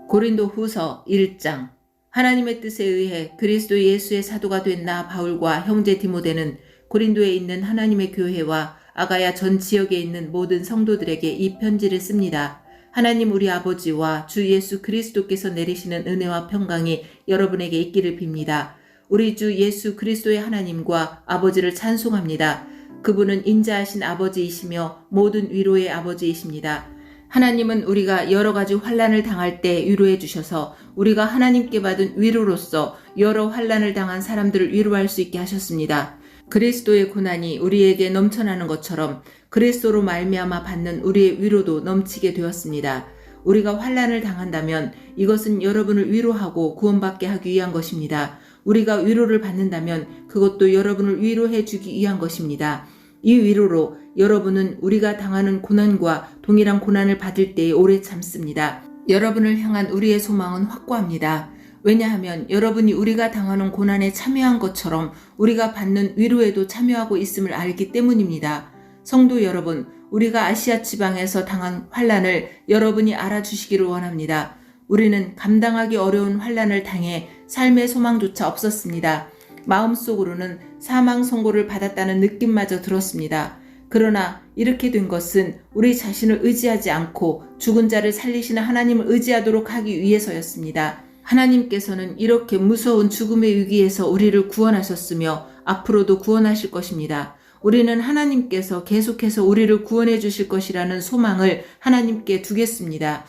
고린도후서 1장. 하나님의 뜻에 의해 그리스도 예수의 사도가 된 나 바울과 형제 디모데는 고린도에 있는 하나님의 교회와 아가야 전 지역에 있는 모든 성도들에게 이 편지를 씁니다. 하나님 우리 아버지와 주 예수 그리스도께서 내리시는 은혜와 평강이 여러분에게 있기를 빕니다. 우리 주 예수 그리스도의 하나님과 아버지를 찬송합니다. 그분은 인자하신 아버지이시며 모든 위로의 아버지이십니다. 하나님은 우리가 여러 가지 환난을 당할 때 위로해 주셔서 우리가 하나님께 받은 위로로서 여러 환난을 당한 사람들을 위로할 수 있게 하셨습니다. 그리스도의 고난이 우리에게 넘쳐나는 것처럼 그리스도로 말미암아 받는 우리의 위로도 넘치게 되었습니다. 우리가 환난을 당한다면 이것은 여러분을 위로하고 구원받게 하기 위한 것입니다. 우리가 위로를 받는다면 그것도 여러분을 위로해 주기 위한 것입니다. 이 위로로 여러분은 우리가 당하는 고난과 동일한 고난을 받을 때에 오래 참습니다. 여러분을 향한 우리의 소망은 확고합니다. 왜냐하면 여러분이 우리가 당하는 고난에 참여한 것처럼 우리가 받는 위로에도 참여하고 있음을 알기 때문입니다. 성도 여러분, 우리가 아시아 지방에서 당한 환난을 여러분이 알아주시기를 원합니다. 우리는 감당하기 어려운 환난을 당해 삶의 소망조차 없었습니다. 마음속으로는 사망 선고를 받았다는 느낌마저 들었습니다. 그러나 이렇게 된 것은 우리 자신을 의지하지 않고 죽은 자를 살리시는 하나님을 의지하도록 하기 위해서였습니다. 하나님께서는 이렇게 무서운 죽음의 위기에서 우리를 구원하셨으며 앞으로도 구원하실 것입니다. 우리는 하나님께서 계속해서 우리를 구원해 주실 것이라는 소망을 하나님께 두겠습니다.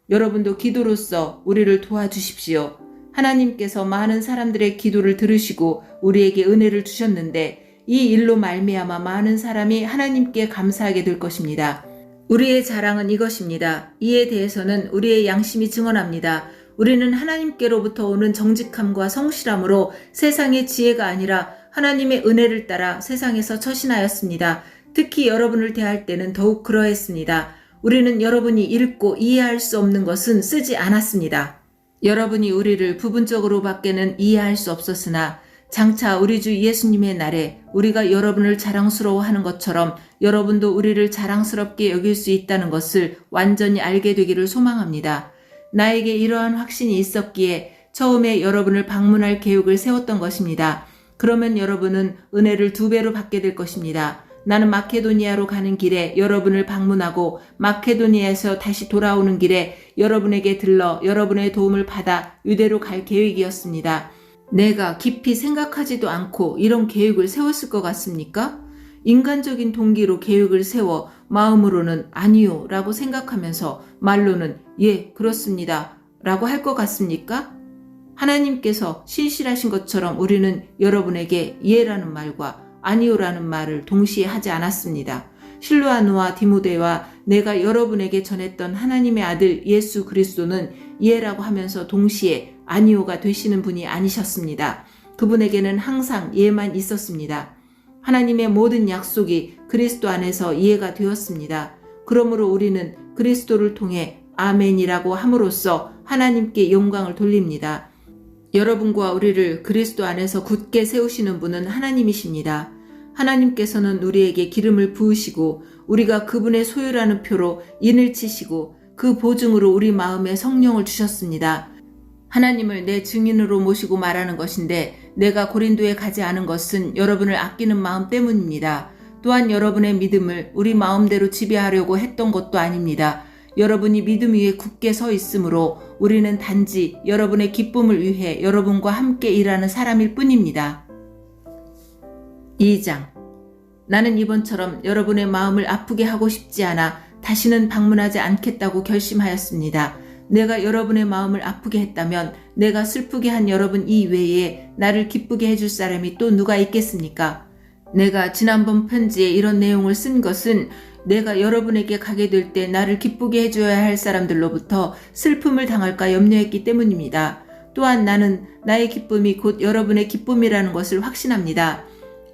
여러분도 기도로서 우리를 도와주십시오. 하나님께서 많은 사람들의 기도를 들으시고 우리에게 은혜를 주셨는데 이 일로 말미암아 많은 사람이 하나님께 감사하게 될 것입니다. 우리의 자랑은 이것입니다. 이에 대해서는 우리의 양심이 증언합니다. 우리는 하나님께로부터 오는 정직함과 성실함으로 세상의 지혜가 아니라 하나님의 은혜를 따라 세상에서 처신하였습니다. 특히 여러분을 대할 때는 더욱 그러했습니다. 우리는 여러분이 읽고 이해할 수 없는 것은 쓰지 않았습니다. 여러분이 우리를 부분적으로 밖에는 이해할 수 없었으나 장차 우리 주 예수님의 날에 우리가 여러분을 자랑스러워하는 것처럼 여러분도 우리를 자랑스럽게 여길 수 있다는 것을 완전히 알게 되기를 소망합니다. 나에게 이러한 확신이 있었기에 처음에 여러분을 방문할 계획을 세웠던 것입니다. 그러면 여러분은 은혜를 2배로 받게 될 것입니다. 나는 마케도니아로 가는 길에 여러분을 방문하고 마케도니아에서 다시 돌아오는 길에 여러분에게 들러 여러분의 도움을 받아 유대로 갈 계획이었습니다. 내가 깊이 생각하지도 않고 이런 계획을 세웠을 것 같습니까? 인간적인 동기로 계획을 세워 마음으로는 아니요 라고 생각하면서 말로는 예 그렇습니다 라고 할 것 같습니까? 하나님께서 신실하신 것처럼 우리는 여러분에게 예라는 말과 아니오라는 말을 동시에 하지 않았습니다. 실루아누와 디모데와 내가 여러분에게 전했던 하나님의 아들 예수 그리스도는 예라고 하면서 동시에 아니오가 되시는 분이 아니셨습니다. 그분에게는 항상 예만 있었습니다. 하나님의 모든 약속이 그리스도 안에서 이해가 되었습니다. 그러므로 우리는 그리스도를 통해 아멘이라고 함으로써 하나님께 영광을 돌립니다. 여러분과 우리를 그리스도 안에서 굳게 세우시는 분은 하나님이십니다. 하나님께서는 우리에게 기름을 부으시고 우리가 그분의 소유라는 표로 인을 치시고 그 보증으로 우리 마음에 성령을 주셨습니다. 하나님을 내 증인으로 모시고 말하는 것인데 내가 고린도에 가지 않은 것은 여러분을 아끼는 마음 때문입니다. 또한 여러분의 믿음을 우리 마음대로 지배하려고 했던 것도 아닙니다. 여러분이 믿음 위에 굳게 서 있으므로 우리는 단지 여러분의 기쁨을 위해 여러분과 함께 일하는 사람일 뿐입니다. 2장. 나는 이번처럼 여러분의 마음을 아프게 하고 싶지 않아 다시는 방문하지 않겠다고 결심하였습니다. 내가 여러분의 마음을 아프게 했다면 내가 슬프게 한 여러분 이외에 나를 기쁘게 해줄 사람이 또 누가 있겠습니까? 내가 지난번 편지에 이런 내용을 쓴 것은 내가 여러분에게 가게 될 때 나를 기쁘게 해줘야 할 사람들로부터 슬픔을 당할까 염려했기 때문입니다. 또한 나는 나의 기쁨이 곧 여러분의 기쁨이라는 것을 확신합니다.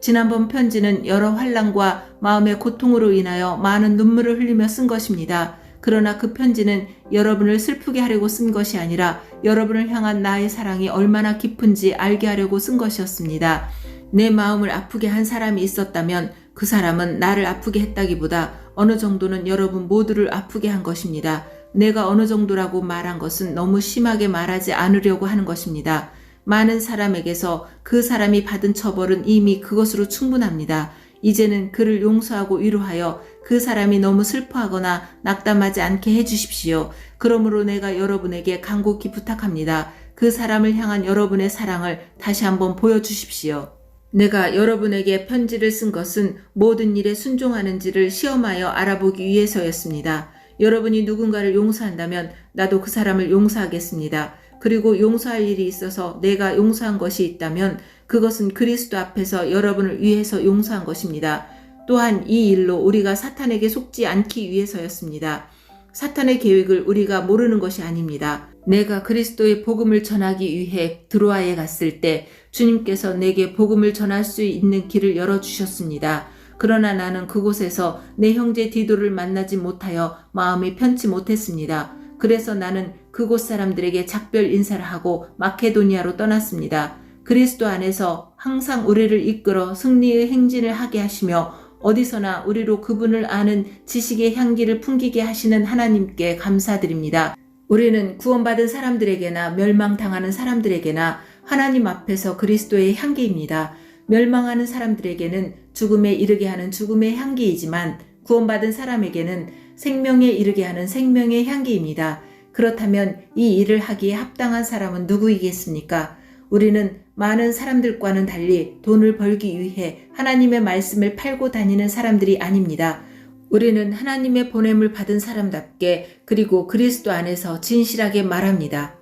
지난번 편지는 여러 환난과 마음의 고통으로 인하여 많은 눈물을 흘리며 쓴 것입니다. 그러나 그 편지는 여러분을 슬프게 하려고 쓴 것이 아니라 여러분을 향한 나의 사랑이 얼마나 깊은지 알게 하려고 쓴 것이었습니다. 내 마음을 아프게 한 사람이 있었다면 그 사람은 나를 아프게 했다기보다 어느 정도는 여러분 모두를 아프게 한 것입니다. 내가 어느 정도라고 말한 것은 너무 심하게 말하지 않으려고 하는 것입니다. 많은 사람에게서 그 사람이 받은 처벌은 이미 그것으로 충분합니다. 이제는 그를 용서하고 위로하여 그 사람이 너무 슬퍼하거나 낙담하지 않게 해주십시오. 그러므로 내가 여러분에게 간곡히 부탁합니다. 그 사람을 향한 여러분의 사랑을 다시 한번 보여주십시오. 내가 여러분에게 편지를 쓴 것은 모든 일에 순종하는지를 시험하여 알아보기 위해서였습니다. 여러분이 누군가를 용서한다면 나도 그 사람을 용서하겠습니다. 그리고 용서할 일이 있어서 내가 용서한 것이 있다면 그것은 그리스도 앞에서 여러분을 위해서 용서한 것입니다. 또한 이 일로 우리가 사탄에게 속지 않기 위해서였습니다. 사탄의 계획을 우리가 모르는 것이 아닙니다. 내가 그리스도의 복음을 전하기 위해 드로아에 갔을 때 주님께서 내게 복음을 전할 수 있는 길을 열어주셨습니다. 그러나 나는 그곳에서 내 형제 디도를 만나지 못하여 마음이 편치 못했습니다. 그래서 나는 그곳 사람들에게 작별 인사를 하고 마케도니아로 떠났습니다. 그리스도 안에서 항상 우리를 이끌어 승리의 행진을 하게 하시며 어디서나 우리로 그분을 아는 지식의 향기를 풍기게 하시는 하나님께 감사드립니다. 우리는 구원받은 사람들에게나 멸망당하는 사람들에게나 하나님 앞에서 그리스도의 향기입니다. 멸망하는 사람들에게는 죽음에 이르게 하는 죽음의 향기이지만 구원받은 사람에게는 생명에 이르게 하는 생명의 향기입니다. 그렇다면 이 일을 하기에 합당한 사람은 누구이겠습니까? 우리는 많은 사람들과는 달리 돈을 벌기 위해 하나님의 말씀을 팔고 다니는 사람들이 아닙니다. 우리는 하나님의 보냄을 받은 사람답게 그리고 그리스도 안에서 진실하게 말합니다.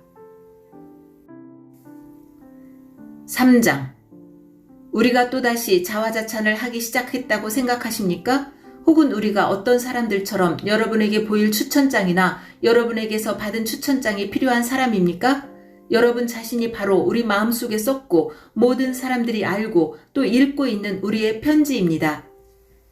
3장. 우리가 또다시 자화자찬을 하기 시작했다고 생각하십니까? 혹은 우리가 어떤 사람들처럼 여러분에게 보일 추천장이나 여러분에게서 받은 추천장이 필요한 사람입니까? 여러분 자신이 바로 우리 마음속에 썼고 모든 사람들이 알고 또 읽고 있는 우리의 편지입니다.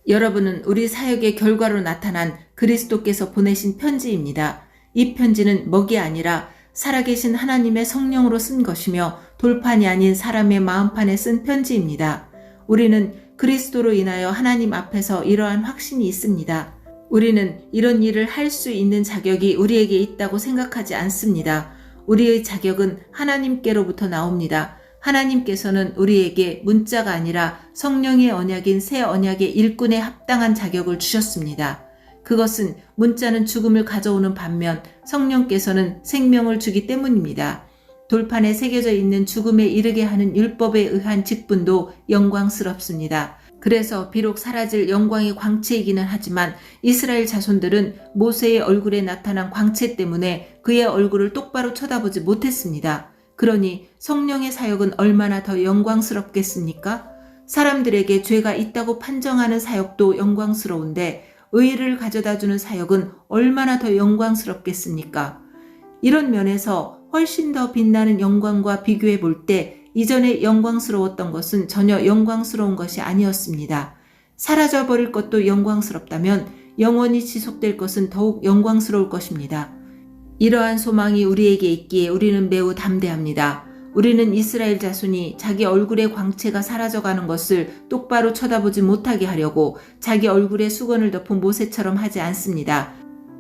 여러분은 우리 사역의 결과로 나타난 그리스도께서 보내신 편지입니다. 이 편지는 먹이 아니라 살아계신 하나님의 성령으로 쓴 것이며 돌판이 아닌 사람의 마음판에 쓴 편지입니다. 우리는 그리스도로 인하여 하나님 앞에서 이러한 확신이 있습니다. 우리는 이런 일을 할 수 있는 자격이 우리에게 있다고 생각하지 않습니다. 우리의 자격은 하나님께로부터 나옵니다. 하나님께서는 우리에게 문자가 아니라 성령의 언약인 새 언약의 일꾼에 합당한 자격을 주셨습니다. 그것은 문자는 죽음을 가져오는 반면 성령께서는 생명을 주기 때문입니다. 돌판에 새겨져 있는 죽음에 이르게 하는 율법에 의한 직분도 영광스럽습니다. 그래서 비록 사라질 영광의 광채이기는 하지만 이스라엘 자손들은 모세의 얼굴에 나타난 광채 때문에 그의 얼굴을 똑바로 쳐다보지 못했습니다. 그러니 성령의 사역은 얼마나 더 영광스럽겠습니까? 사람들에게 죄가 있다고 판정하는 사역도 영광스러운데 의의를 가져다주는 사역은 얼마나 더 영광스럽겠습니까? 이런 면에서 훨씬 더 빛나는 영광과 비교해 볼 때 이전에 영광스러웠던 것은 전혀 영광스러운 것이 아니었습니다. 사라져버릴 것도 영광스럽다면 영원히 지속될 것은 더욱 영광스러울 것입니다. 이러한 소망이 우리에게 있기에 우리는 매우 담대합니다. 우리는 이스라엘 자손이 자기 얼굴의 광채가 사라져가는 것을 똑바로 쳐다보지 못하게 하려고 자기 얼굴에 수건을 덮은 모세처럼 하지 않습니다.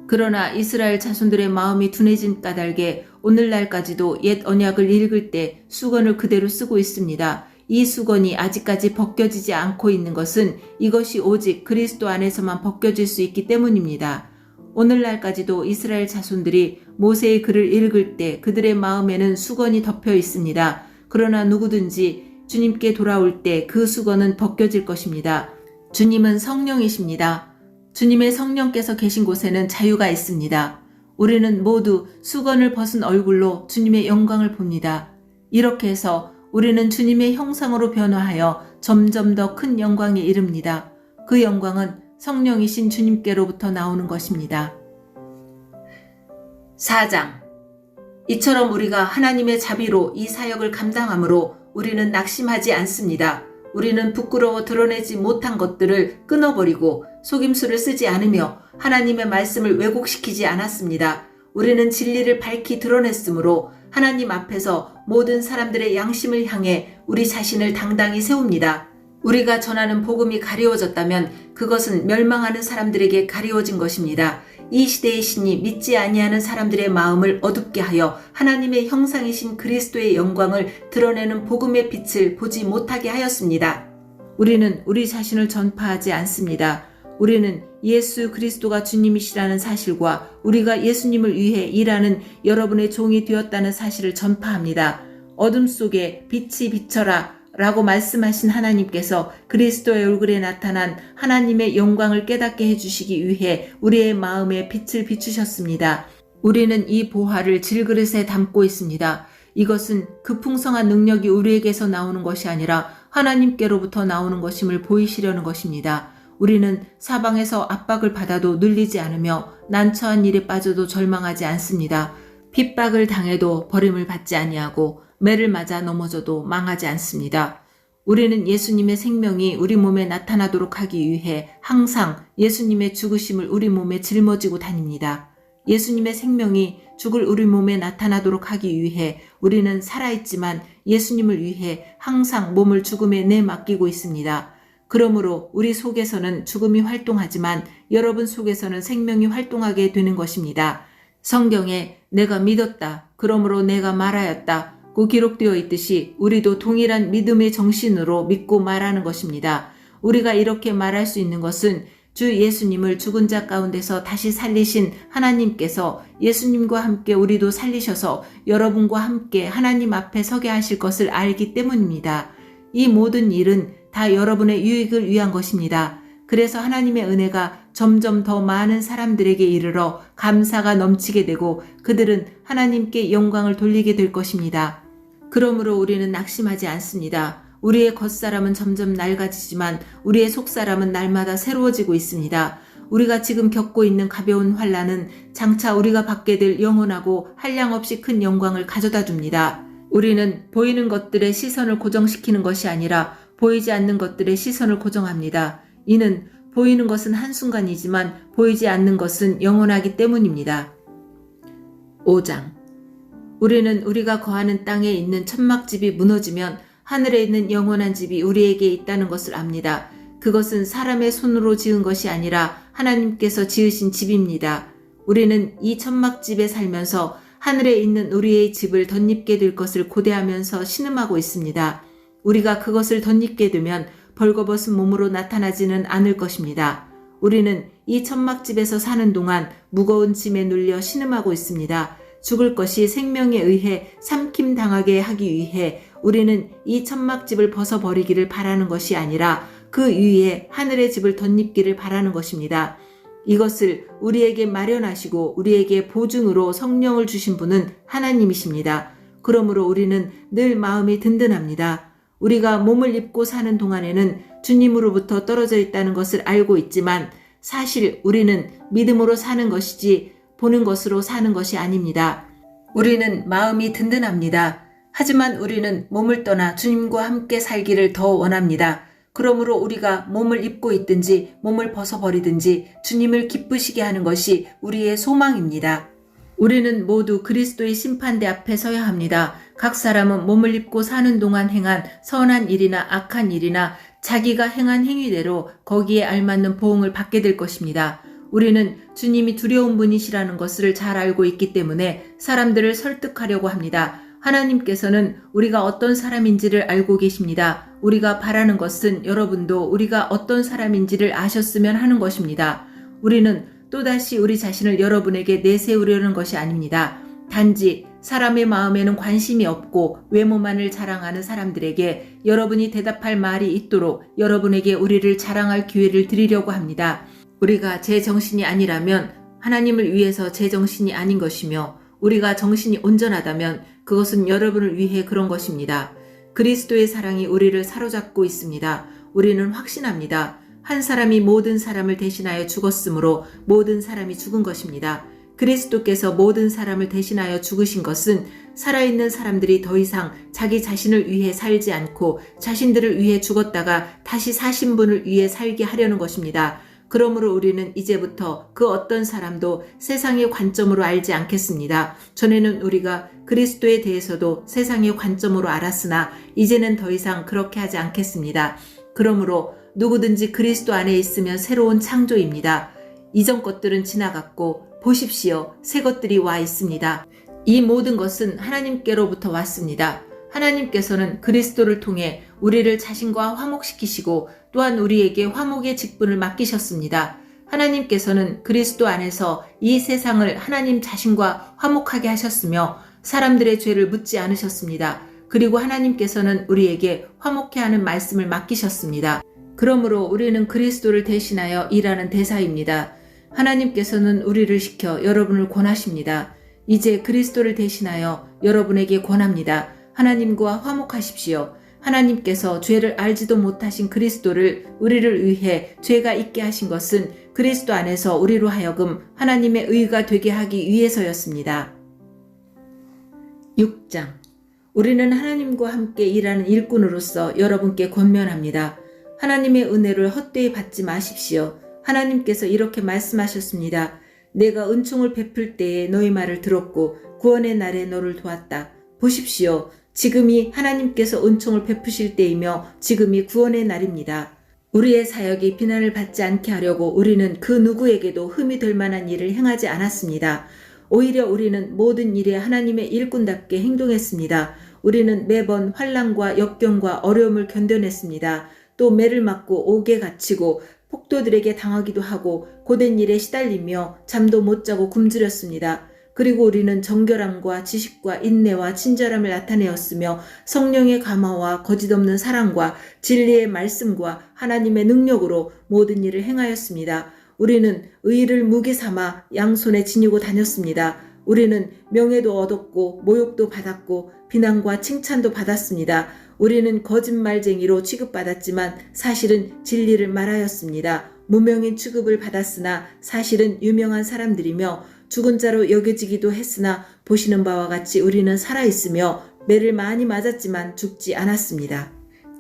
그러나 이스라엘 자손들의 마음이 둔해진 까닭에 오늘날까지도 옛 언약을 읽을 때 수건을 그대로 쓰고 있습니다. 이 수건이 아직까지 벗겨지지 않고 있는 것은 이것이 오직 그리스도 안에서만 벗겨질 수 있기 때문입니다. 오늘날까지도 이스라엘 자손들이 모세의 글을 읽을 때 그들의 마음에는 수건이 덮여 있습니다. 그러나 누구든지 주님께 돌아올 때 그 수건은 벗겨질 것입니다. 주님은 성령이십니다. 주님의 성령께서 계신 곳에는 자유가 있습니다. 우리는 모두 수건을 벗은 얼굴로 주님의 영광을 봅니다. 이렇게 해서 우리는 주님의 형상으로 변화하여 점점 더 큰 영광에 이릅니다. 그 영광은 성령이신 주님께로부터 나오는 것입니다. 4장. 이처럼 우리가 하나님의 자비로 이 사역을 감당하므로 우리는 낙심하지 않습니다. 우리는 부끄러워 드러내지 못한 것들을 끊어버리고 속임수를 쓰지 않으며 하나님의 말씀을 왜곡시키지 않았습니다. 우리는 진리를 밝히 드러냈으므로 하나님 앞에서 모든 사람들의 양심을 향해 우리 자신을 당당히 세웁니다. 우리가 전하는 복음이 가리워졌다면 그것은 멸망하는 사람들에게 가리워진 것입니다. 이 시대의 신이 믿지 아니하는 사람들의 마음을 어둡게 하여 하나님의 형상이신 그리스도의 영광을 드러내는 복음의 빛을 보지 못하게 하였습니다. 우리는 우리 자신을 전파하지 않습니다. 우리는 예수 그리스도가 주님이시라는 사실과 우리가 예수님을 위해 일하는 여러분의 종이 되었다는 사실을 전파합니다. 어둠 속에 빛이 비쳐라 라고 말씀하신 하나님께서 그리스도의 얼굴에 나타난 하나님의 영광을 깨닫게 해주시기 위해 우리의 마음에 빛을 비추셨습니다. 우리는 이 보화를 질그릇에 담고 있습니다. 이것은 그 풍성한 능력이 우리에게서 나오는 것이 아니라 하나님께로부터 나오는 것임을 보이시려는 것입니다. 우리는 사방에서 압박을 받아도 눌리지 않으며 난처한 일에 빠져도 절망하지 않습니다. 핍박을 당해도 버림을 받지 아니하고 매를 맞아 넘어져도 망하지 않습니다. 우리는 예수님의 생명이 우리 몸에 나타나도록 하기 위해 항상 예수님의 죽으심을 우리 몸에 짊어지고 다닙니다. 예수님의 생명이 죽을 우리 몸에 나타나도록 하기 위해 우리는 살아있지만 예수님을 위해 항상 몸을 죽음에 내맡기고 있습니다. 그러므로 우리 속에서는 죽음이 활동하지만 여러분 속에서는 생명이 활동하게 되는 것입니다. 성경에 내가 믿었다, 그러므로 내가 말하였다 고 기록되어 있듯이 우리도 동일한 믿음의 정신으로 믿고 말하는 것입니다. 우리가 이렇게 말할 수 있는 것은 주 예수님을 죽은 자 가운데서 다시 살리신 하나님께서 예수님과 함께 우리도 살리셔서 여러분과 함께 하나님 앞에 서게 하실 것을 알기 때문입니다. 이 모든 일은 다 여러분의 유익을 위한 것입니다. 그래서 하나님의 은혜가 점점 더 많은 사람들에게 이르러 감사가 넘치게 되고 그들은 하나님께 영광을 돌리게 될 것입니다. 그러므로 우리는 낙심하지 않습니다. 우리의 겉사람은 점점 낡아지지만 우리의 속사람은 날마다 새로워지고 있습니다. 우리가 지금 겪고 있는 가벼운 환난은 장차 우리가 받게 될 영원하고 한량없이 큰 영광을 가져다 줍니다. 우리는 보이는 것들의 시선을 고정시키는 것이 아니라 보이지 않는 것들의 시선을 고정합니다. 이는 보이는 것은 한순간이지만 보이지 않는 것은 영원하기 때문입니다. 5장. 우리는 우리가 거하는 땅에 있는 천막집이 무너지면 하늘에 있는 영원한 집이 우리에게 있다는 것을 압니다. 그것은 사람의 손으로 지은 것이 아니라 하나님께서 지으신 집입니다. 우리는 이 천막집에 살면서 하늘에 있는 우리의 집을 덧입게 될 것을 고대하면서 신음하고 있습니다. 우리가 그것을 덧입게 되면 벌거벗은 몸으로 나타나지는 않을 것입니다. 우리는 이 천막집에서 사는 동안 무거운 짐에 눌려 신음하고 있습니다. 죽을 것이 생명에 의해 삼킴당하게 하기 위해 우리는 이 천막집을 벗어버리기를 바라는 것이 아니라 그 위에 하늘의 집을 덧입기를 바라는 것입니다. 이것을 우리에게 마련하시고 우리에게 보증으로 성령을 주신 분은 하나님이십니다. 그러므로 우리는 늘 마음이 든든합니다. 우리가 몸을 입고 사는 동안에는 주님으로부터 떨어져 있다는 것을 알고 있지만 사실 우리는 믿음으로 사는 것이지 보는 것으로 사는 것이 아닙니다. 우리는 마음이 든든합니다. 하지만 우리는 몸을 떠나 주님과 함께 살기를 더 원합니다. 그러므로 우리가 몸을 입고 있든지 몸을 벗어버리든지 주님을 기쁘시게 하는 것이 우리의 소망입니다. 우리는 모두 그리스도의 심판대 앞에 서야 합니다. 각 사람은 몸을 입고 사는 동안 행한 선한 일이나 악한 일이나 자기가 행한 행위대로 거기에 알맞는 보응을 받게 될 것입니다. 우리는 주님이 두려운 분이시라는 것을 잘 알고 있기 때문에 사람들을 설득하려고 합니다. 하나님께서는 우리가 어떤 사람인지를 알고 계십니다. 우리가 바라는 것은 여러분도 우리가 어떤 사람인지를 아셨으면 하는 것입니다. 우리는 또다시 우리 자신을 여러분에게 내세우려는 것이 아닙니다. 단지 사람의 마음에는 관심이 없고 외모만을 자랑하는 사람들에게 여러분이 대답할 말이 있도록 여러분에게 우리를 자랑할 기회를 드리려고 합니다. 우리가 제 정신이 아니라면 하나님을 위해서 제 정신이 아닌 것이며 우리가 정신이 온전하다면 그것은 여러분을 위해 그런 것입니다. 그리스도의 사랑이 우리를 사로잡고 있습니다. 우리는 확신합니다. 한 사람이 모든 사람을 대신하여 죽었으므로 모든 사람이 죽은 것입니다. 그리스도께서 모든 사람을 대신하여 죽으신 것은 살아있는 사람들이 더 이상 자기 자신을 위해 살지 않고 자신들을 위해 죽었다가 다시 사신 분을 위해 살게 하려는 것입니다. 그러므로 우리는 이제부터 그 어떤 사람도 세상의 관점으로 알지 않겠습니다. 전에는 우리가 그리스도에 대해서도 세상의 관점으로 알았으나 이제는 더 이상 그렇게 하지 않겠습니다. 그러므로 누구든지 그리스도 안에 있으면 새로운 창조입니다. 이전 것들은 지나갔고 보십시오. 새 것들이 와 있습니다. 이 모든 것은 하나님께로부터 왔습니다. 하나님께서는 그리스도를 통해 우리를 자신과 화목시키시고 또한 우리에게 화목의 직분을 맡기셨습니다. 하나님께서는 그리스도 안에서 이 세상을 하나님 자신과 화목하게 하셨으며 사람들의 죄를 묻지 않으셨습니다. 그리고 하나님께서는 우리에게 화목해 하는 말씀을 맡기셨습니다. 그러므로 우리는 그리스도를 대신하여 일하는 대사입니다. 하나님께서는 우리를 시켜 여러분을 권하십니다. 이제 그리스도를 대신하여 여러분에게 권합니다. 하나님과 화목하십시오. 하나님께서 죄를 알지도 못하신 그리스도를 우리를 위해 죄가 있게 하신 것은 그리스도 안에서 우리로 하여금 하나님의 의가 되게 하기 위해서였습니다. 6장. 우리는 하나님과 함께 일하는 일꾼으로서 여러분께 권면합니다. 하나님의 은혜를 헛되이 받지 마십시오. 하나님께서 이렇게 말씀하셨습니다. 내가 은총을 베풀 때에 너희 말을 들었고 구원의 날에 너를 도왔다. 보십시오. 지금이 하나님께서 은총을 베푸실 때이며 지금이 구원의 날입니다. 우리의 사역이 비난을 받지 않게 하려고 우리는 그 누구에게도 흠이 될 만한 일을 행하지 않았습니다. 오히려 우리는 모든 일에 하나님의 일꾼답게 행동했습니다. 우리는 매번 환난과 역경과 어려움을 견뎌냈습니다. 또 매를 맞고 옥에 갇히고 폭도들에게 당하기도 하고 고된 일에 시달리며 잠도 못 자고 굶주렸습니다. 그리고 우리는 정결함과 지식과 인내와 친절함을 나타내었으며 성령의 감화와 거짓없는 사랑과 진리의 말씀과 하나님의 능력으로 모든 일을 행하였습니다. 우리는 의를 무기 삼아 양손에 지니고 다녔습니다. 우리는 명예도 얻었고 모욕도 받았고 비난과 칭찬도 받았습니다. 우리는 거짓말쟁이로 취급받았지만 사실은 진리를 말하였습니다. 무명인 취급을 받았으나 사실은 유명한 사람들이며 죽은 자로 여겨지기도 했으나 보시는 바와 같이 우리는 살아있으며 매를 많이 맞았지만 죽지 않았습니다.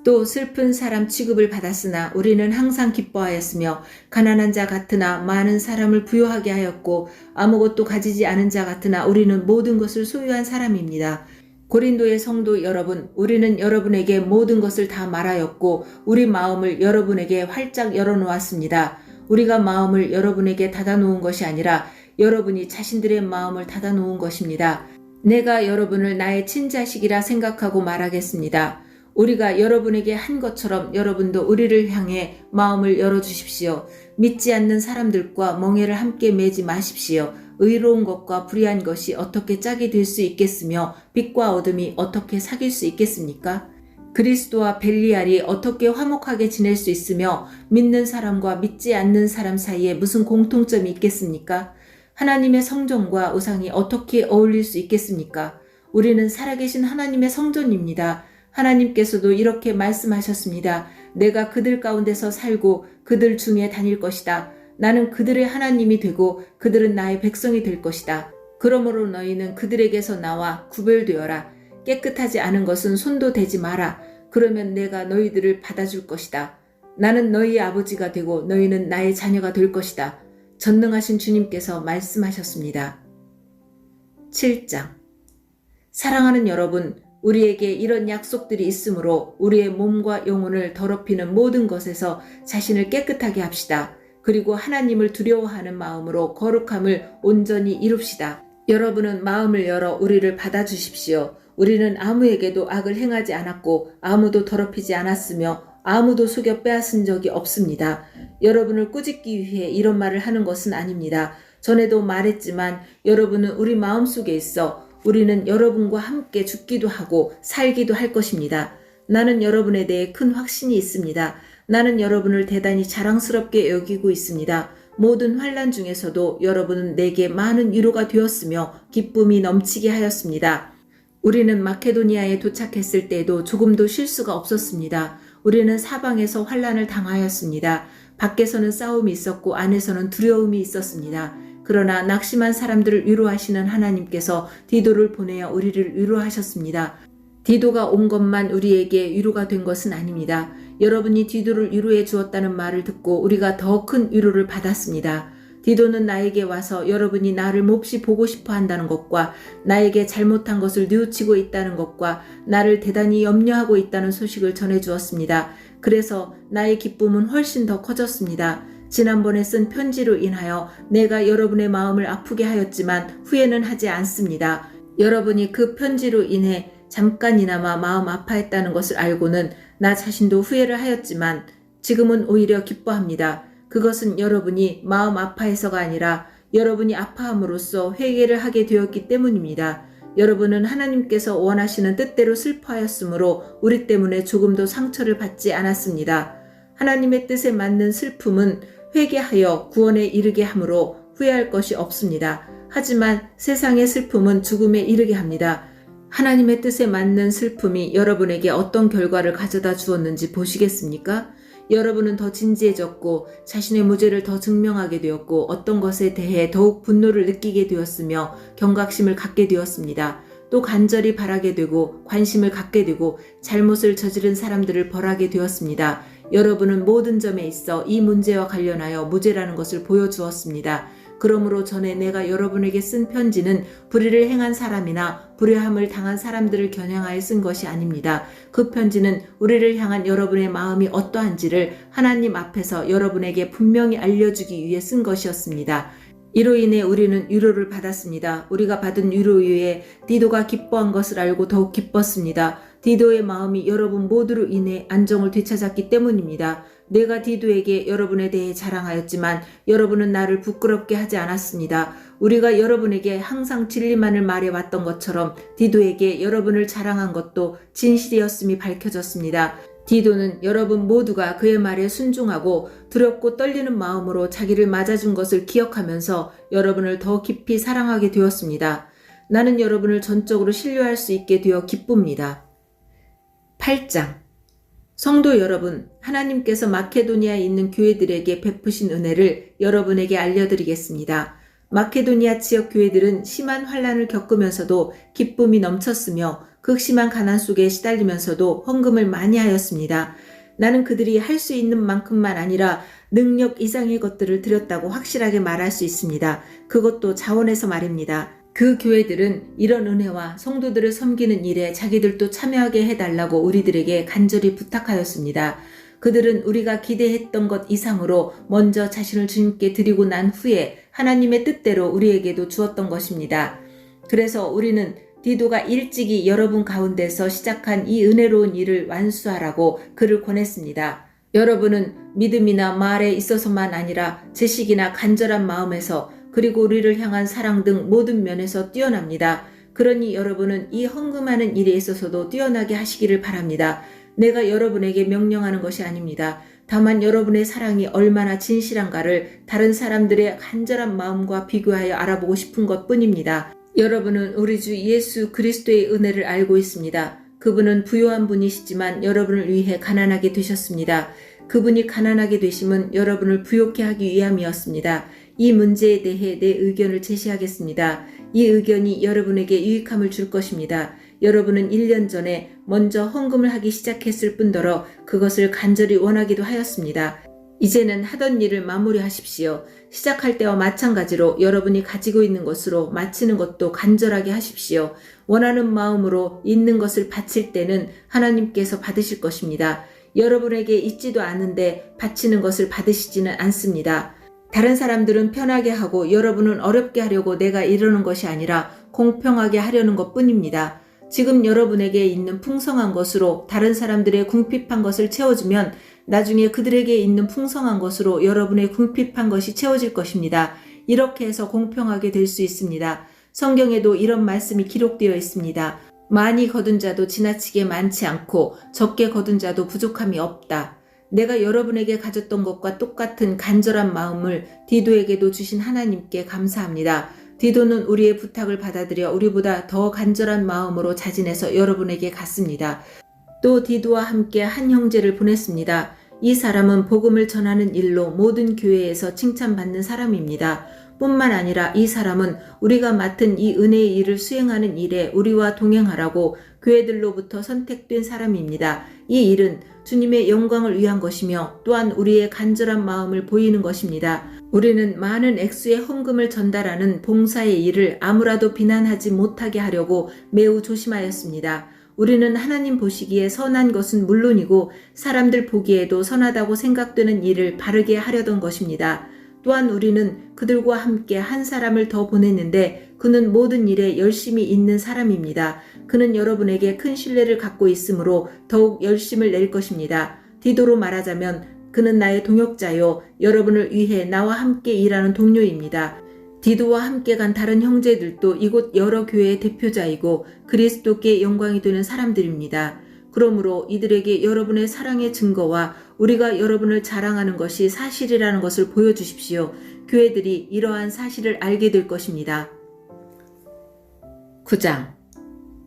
또 슬픈 사람 취급을 받았으나 우리는 항상 기뻐하였으며 가난한 자 같으나 많은 사람을 부요하게 하였고 아무것도 가지지 않은 자 같으나 우리는 모든 것을 소유한 사람입니다. 고린도의 성도 여러분, 우리는 여러분에게 모든 것을 다 말하였고 우리 마음을 여러분에게 활짝 열어놓았습니다. 우리가 마음을 여러분에게 닫아놓은 것이 아니라 여러분이 자신들의 마음을 닫아놓은 것입니다. 내가 여러분을 나의 친자식이라 생각하고 말하겠습니다. 우리가 여러분에게 한 것처럼 여러분도 우리를 향해 마음을 열어주십시오. 믿지 않는 사람들과 멍에를 함께 매지 마십시오. 의로운 것과 불의한 것이 어떻게 짝이 될 수 있겠으며 빛과 어둠이 어떻게 사귈 수 있겠습니까? 그리스도와 벨리알이 어떻게 화목하게 지낼 수 있으며 믿는 사람과 믿지 않는 사람 사이에 무슨 공통점이 있겠습니까? 하나님의 성전과 우상이 어떻게 어울릴 수 있겠습니까? 우리는 살아계신 하나님의 성전입니다. 하나님께서도 이렇게 말씀하셨습니다. 내가 그들 가운데서 살고 그들 중에 다닐 것이다. 나는 그들의 하나님이 되고 그들은 나의 백성이 될 것이다. 그러므로 너희는 그들에게서 나와 구별되어라. 깨끗하지 않은 것은 손도 대지 마라. 그러면 내가 너희들을 받아줄 것이다. 나는 너희의 아버지가 되고 너희는 나의 자녀가 될 것이다. 전능하신 주님께서 말씀하셨습니다. 7장. 사랑하는 여러분, 우리에게 이런 약속들이 있으므로 우리의 몸과 영혼을 더럽히는 모든 것에서 자신을 깨끗하게 합시다. 그리고 하나님을 두려워하는 마음으로 거룩함을 온전히 이룹시다. 여러분은 마음을 열어 우리를 받아주십시오. 우리는 아무에게도 악을 행하지 않았고 아무도 더럽히지 않았으며 아무도 속여 빼앗은 적이 없습니다. 여러분을 꾸짖기 위해 이런 말을 하는 것은 아닙니다. 전에도 말했지만 여러분은 우리 마음속에 있어 우리는 여러분과 함께 죽기도 하고 살기도 할 것입니다. 나는 여러분에 대해 큰 확신이 있습니다. 나는 여러분을 대단히 자랑스럽게 여기고 있습니다. 모든 환난 중에서도 여러분은 내게 많은 위로가 되었으며 기쁨이 넘치게 하였습니다. 우리는 마케도니아에 도착했을 때에도 조금도 쉴 수가 없었습니다. 우리는 사방에서 환난을 당하였습니다. 밖에서는 싸움이 있었고 안에서는 두려움이 있었습니다. 그러나 낙심한 사람들을 위로하시는 하나님께서 디도를 보내어 우리를 위로하셨습니다. 디도가 온 것만 우리에게 위로가 된 것은 아닙니다. 여러분이 디도를 위로해 주었다는 말을 듣고 우리가 더 큰 위로를 받았습니다. 디도는 나에게 와서 여러분이 나를 몹시 보고 싶어 한다는 것과 나에게 잘못한 것을 뉘우치고 있다는 것과 나를 대단히 염려하고 있다는 소식을 전해 주었습니다. 그래서 나의 기쁨은 훨씬 더 커졌습니다. 지난번에 쓴 편지로 인하여 내가 여러분의 마음을 아프게 하였지만 후회는 하지 않습니다. 여러분이 그 편지로 인해 잠깐이나마 마음 아파했다는 것을 알고는 나 자신도 후회를 하였지만 지금은 오히려 기뻐합니다. 그것은 여러분이 마음 아파해서가 아니라 여러분이 아파함으로써 회개를 하게 되었기 때문입니다. 여러분은 하나님께서 원하시는 뜻대로 슬퍼하였으므로 우리 때문에 조금도 상처를 받지 않았습니다. 하나님의 뜻에 맞는 슬픔은 회개하여 구원에 이르게 하므로 후회할 것이 없습니다. 하지만 세상의 슬픔은 죽음에 이르게 합니다. 하나님의 뜻에 맞는 슬픔이 여러분에게 어떤 결과를 가져다 주었는지 보시겠습니까? 여러분은 더 진지해졌고 자신의 무죄를 더 증명하게 되었고 어떤 것에 대해 더욱 분노를 느끼게 되었으며 경각심을 갖게 되었습니다. 또 간절히 바라게 되고 관심을 갖게 되고 잘못을 저지른 사람들을 벌하게 되었습니다. 여러분은 모든 점에 있어 이 문제와 관련하여 무죄라는 것을 보여주었습니다. 그러므로 전에 내가 여러분에게 쓴 편지는 불의를 행한 사람이나 불의함을 당한 사람들을 겨냥하여 쓴 것이 아닙니다. 그 편지는 우리를 향한 여러분의 마음이 어떠한지를 하나님 앞에서 여러분에게 분명히 알려주기 위해 쓴 것이었습니다. 이로 인해 우리는 위로를 받았습니다. 우리가 받은 위로 위에 디도가 기뻐한 것을 알고 더욱 기뻤습니다. 디도의 마음이 여러분 모두로 인해 안정을 되찾았기 때문입니다. 내가 디도에게 여러분에 대해 자랑하였지만 여러분은 나를 부끄럽게 하지 않았습니다. 우리가 여러분에게 항상 진리만을 말해왔던 것처럼 디도에게 여러분을 자랑한 것도 진실이었음이 밝혀졌습니다. 디도는 여러분 모두가 그의 말에 순종하고 두렵고 떨리는 마음으로 자기를 맞아준 것을 기억하면서 여러분을 더 깊이 사랑하게 되었습니다. 나는 여러분을 전적으로 신뢰할 수 있게 되어 기쁩니다. 8장. 성도 여러분, 하나님께서 마케도니아에 있는 교회들에게 베푸신 은혜를 여러분에게 알려드리겠습니다. 마케도니아 지역 교회들은 심한 환난을 겪으면서도 기쁨이 넘쳤으며 극심한 가난 속에 시달리면서도 헌금을 많이 하였습니다. 나는 그들이 할 수 있는 만큼만 아니라 능력 이상의 것들을 드렸다고 확실하게 말할 수 있습니다. 그것도 자원에서 말입니다. 그 교회들은 이런 은혜와 성도들을 섬기는 일에 자기들도 참여하게 해달라고 우리들에게 간절히 부탁하였습니다. 그들은 우리가 기대했던 것 이상으로 먼저 자신을 주님께 드리고 난 후에 하나님의 뜻대로 우리에게도 주었던 것입니다. 그래서 우리는 디도가 일찍이 여러분 가운데서 시작한 이 은혜로운 일을 완수하라고 그를 권했습니다. 여러분은 믿음이나 말에 있어서만 아니라 지식이나 간절한 마음에서 그리고 우리를 향한 사랑 등 모든 면에서 뛰어납니다. 그러니 여러분은 이 헌금하는 일에 있어서도 뛰어나게 하시기를 바랍니다. 내가 여러분에게 명령하는 것이 아닙니다. 다만 여러분의 사랑이 얼마나 진실한가를 다른 사람들의 간절한 마음과 비교하여 알아보고 싶은 것뿐입니다. 여러분은 우리 주 예수 그리스도의 은혜를 알고 있습니다. 그분은 부요한 분이시지만 여러분을 위해 가난하게 되셨습니다. 그분이 가난하게 되심은 여러분을 부요케 하기 위함이었습니다. 이 문제에 대해 내 의견을 제시하겠습니다. 이 의견이 여러분에게 유익함을 줄 것입니다. 여러분은 1년 전에 먼저 헌금을 하기 시작했을 뿐더러 그것을 간절히 원하기도 하였습니다. 이제는 하던 일을 마무리하십시오. 시작할 때와 마찬가지로 여러분이 가지고 있는 것으로 마치는 것도 간절하게 하십시오. 원하는 마음으로 있는 것을 바칠 때는 하나님께서 받으실 것입니다. 여러분에게 있지도 않은데 바치는 것을 받으시지는 않습니다. 다른 사람들은 편하게 하고 여러분은 어렵게 하려고 내가 이러는 것이 아니라 공평하게 하려는 것뿐입니다. 지금 여러분에게 있는 풍성한 것으로 다른 사람들의 궁핍한 것을 채워주면 나중에 그들에게 있는 풍성한 것으로 여러분의 궁핍한 것이 채워질 것입니다. 이렇게 해서 공평하게 될 수 있습니다. 성경에도 이런 말씀이 기록되어 있습니다. 많이 거둔 자도 지나치게 많지 않고 적게 거둔 자도 부족함이 없다. 내가 여러분에게 가졌던 것과 똑같은 간절한 마음을 디도에게도 주신 하나님께 감사합니다. 디도는 우리의 부탁을 받아들여 우리보다 더 간절한 마음으로 자진해서 여러분에게 갔습니다. 또 디도와 함께 한 형제를 보냈습니다. 이 사람은 복음을 전하는 일로 모든 교회에서 칭찬받는 사람입니다. 뿐만 아니라 이 사람은 우리가 맡은 이 은혜의 일을 수행하는 일에 우리와 동행하라고 교회들로부터 선택된 사람입니다. 이 일은 주님의 영광을 위한 것이며 또한 우리의 간절한 마음을 보이는 것입니다. 우리는 많은 액수의 헌금을 전달하는 봉사의 일을 아무라도 비난하지 못하게 하려고 매우 조심하였습니다. 우리는 하나님 보시기에 선한 것은 물론이고 사람들 보기에도 선하다고 생각되는 일을 바르게 하려던 것입니다. 또한 우리는 그들과 함께 한 사람을 더 보냈는데 그는 모든 일에 열심히 있는 사람입니다. 그는 여러분에게 큰 신뢰를 갖고 있으므로 더욱 열심을 낼 것입니다. 디도로 말하자면 그는 나의 동역자요 여러분을 위해 나와 함께 일하는 동료입니다. 디도와 함께 간 다른 형제들도 이곳 여러 교회의 대표자이고 그리스도께 영광이 되는 사람들입니다. 그러므로 이들에게 여러분의 사랑의 증거와 우리가 여러분을 자랑하는 것이 사실이라는 것을 보여주십시오. 교회들이 이러한 사실을 알게 될 것입니다. 9장.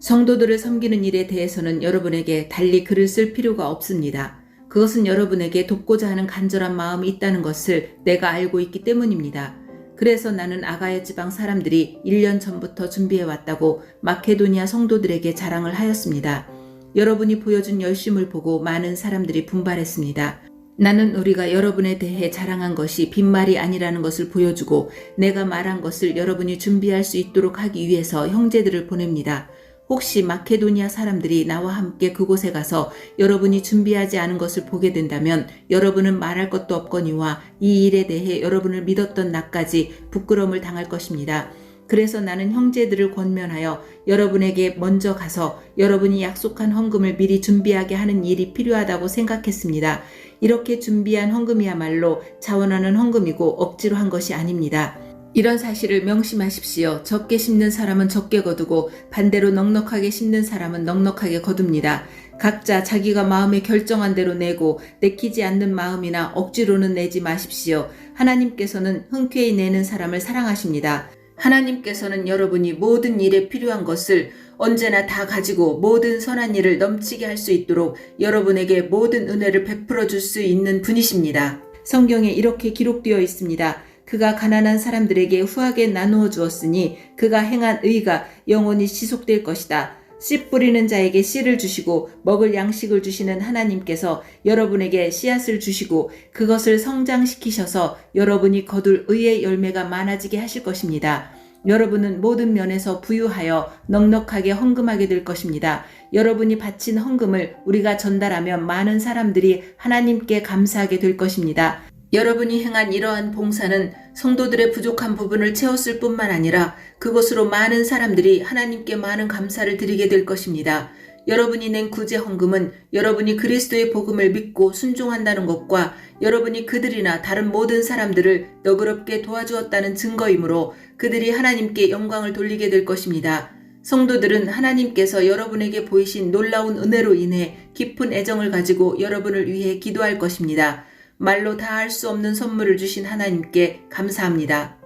성도들을 섬기는 일에 대해서는 여러분에게 달리 글을 쓸 필요가 없습니다. 그것은 여러분에게 돕고자 하는 간절한 마음이 있다는 것을 내가 알고 있기 때문입니다. 그래서 나는 아가야 지방 사람들이 1년 전부터 준비해왔다고 마케도니아 성도들에게 자랑을 하였습니다. 여러분이 보여준 열심을 보고 많은 사람들이 분발했습니다. 나는 우리가 여러분에 대해 자랑한 것이 빈말이 아니라는 것을 보여주고 내가 말한 것을 여러분이 준비할 수 있도록 하기 위해서 형제들을 보냅니다. 혹시 마케도니아 사람들이 나와 함께 그곳에 가서 여러분이 준비하지 않은 것을 보게 된다면 여러분은 말할 것도 없거니와 이 일에 대해 여러분을 믿었던 나까지 부끄러움을 당할 것입니다. 그래서 나는 형제들을 권면하여 여러분에게 먼저 가서 여러분이 약속한 헌금을 미리 준비하게 하는 일이 필요하다고 생각했습니다. 이렇게 준비한 헌금이야말로 자원하는 헌금이고 억지로 한 것이 아닙니다. 이런 사실을 명심하십시오. 적게 심는 사람은 적게 거두고 반대로 넉넉하게 심는 사람은 넉넉하게 거둡니다. 각자 자기가 마음에 결정한 대로 내고 내키지 않는 마음이나 억지로는 내지 마십시오. 하나님께서는 흔쾌히 내는 사람을 사랑하십니다. 하나님께서는 여러분이 모든 일에 필요한 것을 언제나 다 가지고 모든 선한 일을 넘치게 할 수 있도록 여러분에게 모든 은혜를 베풀어 줄 수 있는 분이십니다. 성경에 이렇게 기록되어 있습니다. 그가 가난한 사람들에게 후하게 나누어 주었으니 그가 행한 의가 영원히 지속될 것이다. 씨 뿌리는 자에게 씨를 주시고 먹을 양식을 주시는 하나님께서 여러분에게 씨앗을 주시고 그것을 성장시키셔서 여러분이 거둘 의의 열매가 많아지게 하실 것입니다. 여러분은 모든 면에서 부유하여 넉넉하게 헌금하게 될 것입니다. 여러분이 바친 헌금을 우리가 전달하면 많은 사람들이 하나님께 감사하게 될 것입니다. 여러분이 행한 이러한 봉사는 성도들의 부족한 부분을 채웠을 뿐만 아니라 그것으로 많은 사람들이 하나님께 많은 감사를 드리게 될 것입니다. 여러분이 낸 구제 헌금은 여러분이 그리스도의 복음을 믿고 순종한다는 것과 여러분이 그들이나 다른 모든 사람들을 너그럽게 도와주었다는 증거이므로 그들이 하나님께 영광을 돌리게 될 것입니다. 성도들은 하나님께서 여러분에게 보이신 놀라운 은혜로 인해 깊은 애정을 가지고 여러분을 위해 기도할 것입니다. 말로 다 할 수 없는 선물을 주신 하나님께 감사합니다.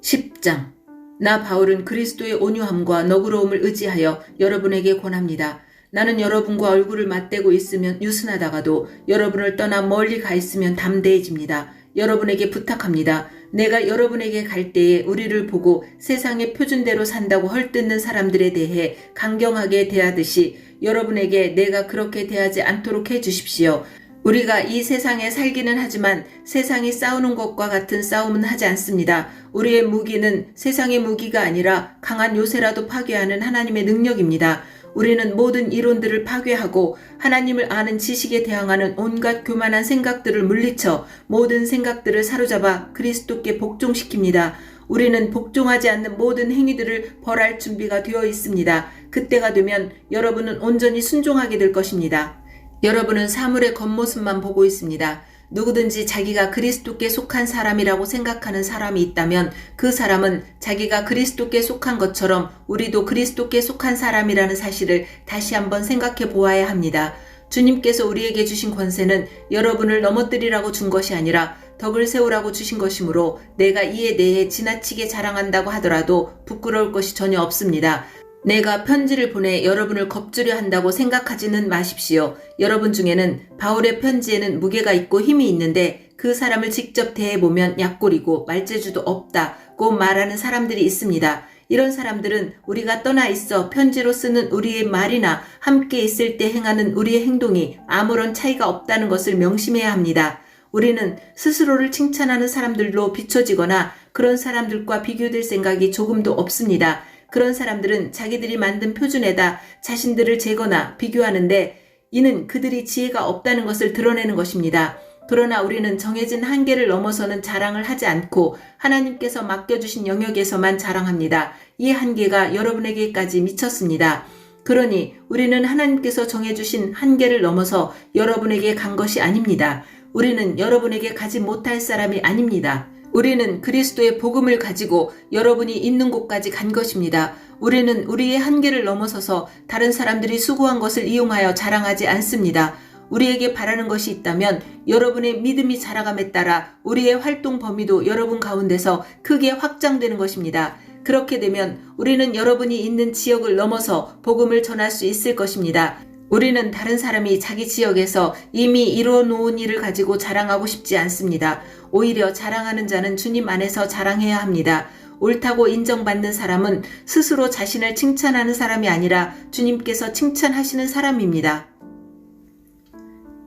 10장. 나 바울은 그리스도의 온유함과 너그러움을 의지하여 여러분에게 권합니다. 나는 여러분과 얼굴을 맞대고 있으면 유순하다가도 여러분을 떠나 멀리 가 있으면 담대해집니다. 여러분에게 부탁합니다. 내가 여러분에게 갈 때에 우리를 보고 세상의 표준대로 산다고 헐뜯는 사람들에 대해 강경하게 대하듯이 여러분에게 내가 그렇게 대하지 않도록 해주십시오. 우리가 이 세상에 살기는 하지만 세상이 싸우는 것과 같은 싸움은 하지 않습니다. 우리의 무기는 세상의 무기가 아니라 강한 요새라도 파괴하는 하나님의 능력입니다. 우리는 모든 이론들을 파괴하고 하나님을 아는 지식에 대항하는 온갖 교만한 생각들을 물리쳐 모든 생각들을 사로잡아 그리스도께 복종시킵니다. 우리는 복종하지 않는 모든 행위들을 벌할 준비가 되어 있습니다. 그때가 되면 여러분은 온전히 순종하게 될 것입니다. 여러분은 사물의 겉모습만 보고 있습니다. 누구든지 자기가 그리스도께 속한 사람이라고 생각하는 사람이 있다면 그 사람은 자기가 그리스도께 속한 것처럼 우리도 그리스도께 속한 사람이라는 사실을 다시 한번 생각해 보아야 합니다. 주님께서 우리에게 주신 권세는 여러분을 넘어뜨리라고 준 것이 아니라 덕을 세우라고 주신 것이므로 내가 이에 대해 지나치게 자랑한다고 하더라도 부끄러울 것이 전혀 없습니다. 내가 편지를 보내 여러분을 겁주려 한다고 생각하지는 마십시오. 여러분 중에는 바울의 편지에는 무게가 있고 힘이 있는데 그 사람을 직접 대해보면 약골이고 말재주도 없다고 말하는 사람들이 있습니다. 이런 사람들은 우리가 떠나 있어 편지로 쓰는 우리의 말이나 함께 있을 때 행하는 우리의 행동이 아무런 차이가 없다는 것을 명심해야 합니다. 우리는 스스로를 칭찬하는 사람들로 비춰지거나 그런 사람들과 비교될 생각이 조금도 없습니다. 그런 사람들은 자기들이 만든 표준에다 자신들을 재거나 비교하는데 이는 그들이 지혜가 없다는 것을 드러내는 것입니다. 그러나 우리는 정해진 한계를 넘어서는 자랑을 하지 않고 하나님께서 맡겨주신 영역에서만 자랑합니다. 이 한계가 여러분에게까지 미쳤습니다. 그러니 우리는 하나님께서 정해주신 한계를 넘어서 여러분에게 간 것이 아닙니다. 우리는 여러분에게 가지 못할 사람이 아닙니다. 우리는 그리스도의 복음을 가지고 여러분이 있는 곳까지 간 것입니다. 우리는 우리의 한계를 넘어서서 다른 사람들이 수고한 것을 이용하여 자랑하지 않습니다. 우리에게 바라는 것이 있다면 여러분의 믿음이 자라감에 따라 우리의 활동 범위도 여러분 가운데서 크게 확장되는 것입니다. 그렇게 되면 우리는 여러분이 있는 지역을 넘어서 복음을 전할 수 있을 것입니다. 우리는 다른 사람이 자기 지역에서 이미 이루어 놓은 일을 가지고 자랑하고 싶지 않습니다. 오히려 자랑하는 자는 주님 안에서 자랑해야 합니다. 옳다고 인정받는 사람은 스스로 자신을 칭찬하는 사람이 아니라 주님께서 칭찬하시는 사람입니다.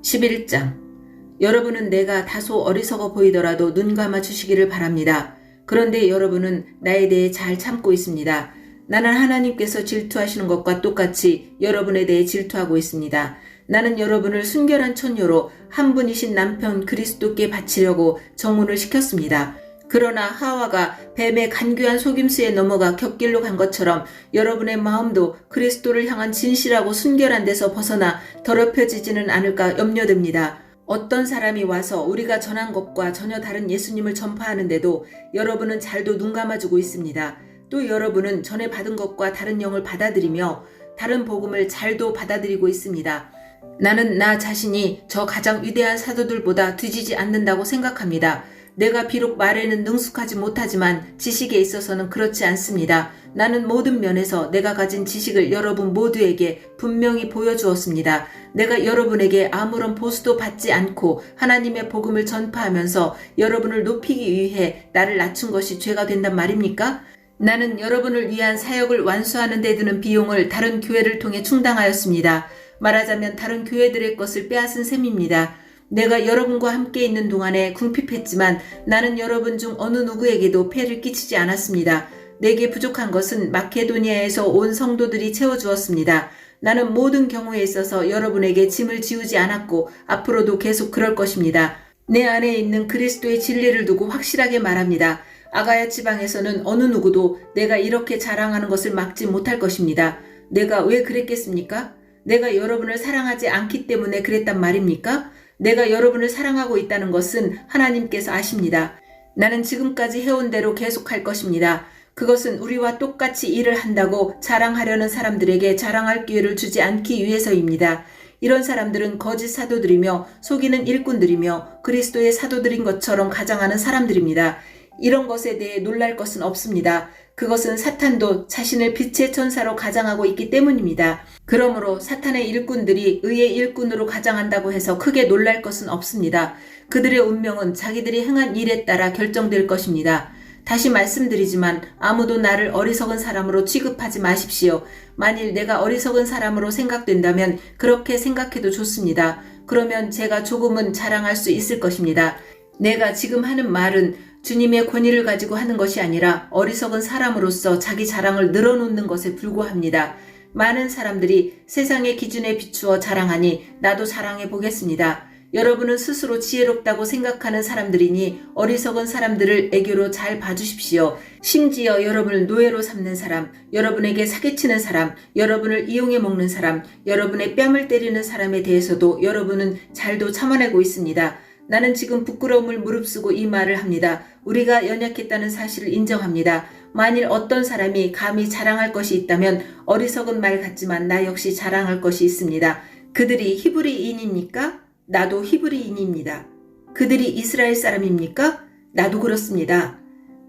11장. 여러분은 내가 다소 어리석어 보이더라도 눈 감아 주시기를 바랍니다. 그런데 여러분은 나에 대해 잘 참고 있습니다. 나는 하나님께서 질투하시는 것과 똑같이 여러분에 대해 질투하고 있습니다. 나는 여러분을 순결한 처녀로 한 분이신 남편 그리스도께 바치려고 정혼을 시켰습니다. 그러나 하와가 뱀의 간교한 속임수에 넘어가 곁길로 간 것처럼 여러분의 마음도 그리스도를 향한 진실하고 순결한 데서 벗어나 더럽혀지지는 않을까 염려됩니다. 어떤 사람이 와서 우리가 전한 것과 전혀 다른 예수님을 전파하는데도 여러분은 잘도 눈 감아주고 있습니다. 또 여러분은 전에 받은 것과 다른 영을 받아들이며 다른 복음을 잘도 받아들이고 있습니다. 나는 나 자신이 저 가장 위대한 사도들보다 뒤지지 않는다고 생각합니다. 내가 비록 말에는 능숙하지 못하지만 지식에 있어서는 그렇지 않습니다. 나는 모든 면에서 내가 가진 지식을 여러분 모두에게 분명히 보여주었습니다. 내가 여러분에게 아무런 보수도 받지 않고 하나님의 복음을 전파하면서 여러분을 높이기 위해 나를 낮춘 것이 죄가 된단 말입니까? 나는 여러분을 위한 사역을 완수하는 데 드는 비용을 다른 교회를 통해 충당하였습니다. 말하자면 다른 교회들의 것을 빼앗은 셈입니다. 내가 여러분과 함께 있는 동안에 궁핍했지만 나는 여러분 중 어느 누구에게도 폐를 끼치지 않았습니다. 내게 부족한 것은 마케도니아에서 온 성도들이 채워주었습니다. 나는 모든 경우에 있어서 여러분에게 짐을 지우지 않았고 앞으로도 계속 그럴 것입니다. 내 안에 있는 그리스도의 진리를 두고 확실하게 말합니다. 아가야 지방에서는 어느 누구도 내가 이렇게 자랑하는 것을 막지 못할 것입니다. 내가 왜 그랬겠습니까? 내가 여러분을 사랑하지 않기 때문에 그랬단 말입니까? 내가 여러분을 사랑하고 있다는 것은 하나님께서 아십니다. 나는 지금까지 해온 대로 계속할 것입니다. 그것은 우리와 똑같이 일을 한다고 자랑하려는 사람들에게 자랑할 기회를 주지 않기 위해서입니다. 이런 사람들은 거짓 사도들이며 속이는 일꾼들이며 그리스도의 사도들인 것처럼 가장하는 사람들입니다. 이런 것에 대해 놀랄 것은 없습니다. 그것은 사탄도 자신을 빛의 천사로 가장하고 있기 때문입니다. 그러므로 사탄의 일꾼들이 의의 일꾼으로 가장한다고 해서 크게 놀랄 것은 없습니다. 그들의 운명은 자기들이 행한 일에 따라 결정될 것입니다. 다시 말씀드리지만 아무도 나를 어리석은 사람으로 취급하지 마십시오. 만일 내가 어리석은 사람으로 생각된다면 그렇게 생각해도 좋습니다. 그러면 제가 조금은 자랑할 수 있을 것입니다. 내가 지금 하는 말은 주님의 권위를 가지고 하는 것이 아니라 어리석은 사람으로서 자기 자랑을 늘어놓는 것에 불과합니다. 많은 사람들이 세상의 기준에 비추어 자랑하니 나도 자랑해 보겠습니다. 여러분은 스스로 지혜롭다고 생각하는 사람들이니 어리석은 사람들을 애교로 잘 봐주십시오. 심지어 여러분을 노예로 삼는 사람, 여러분에게 사기치는 사람, 여러분을 이용해 먹는 사람, 여러분의 뺨을 때리는 사람에 대해서도 여러분은 잘도 참아내고 있습니다. 나는 지금 부끄러움을 무릅쓰고 이 말을 합니다. 우리가 연약했다는 사실을 인정합니다. 만일 어떤 사람이 감히 자랑할 것이 있다면 어리석은 말 같지만 나 역시 자랑할 것이 있습니다. 그들이 히브리인입니까? 나도 히브리인입니다. 그들이 이스라엘 사람입니까? 나도 그렇습니다.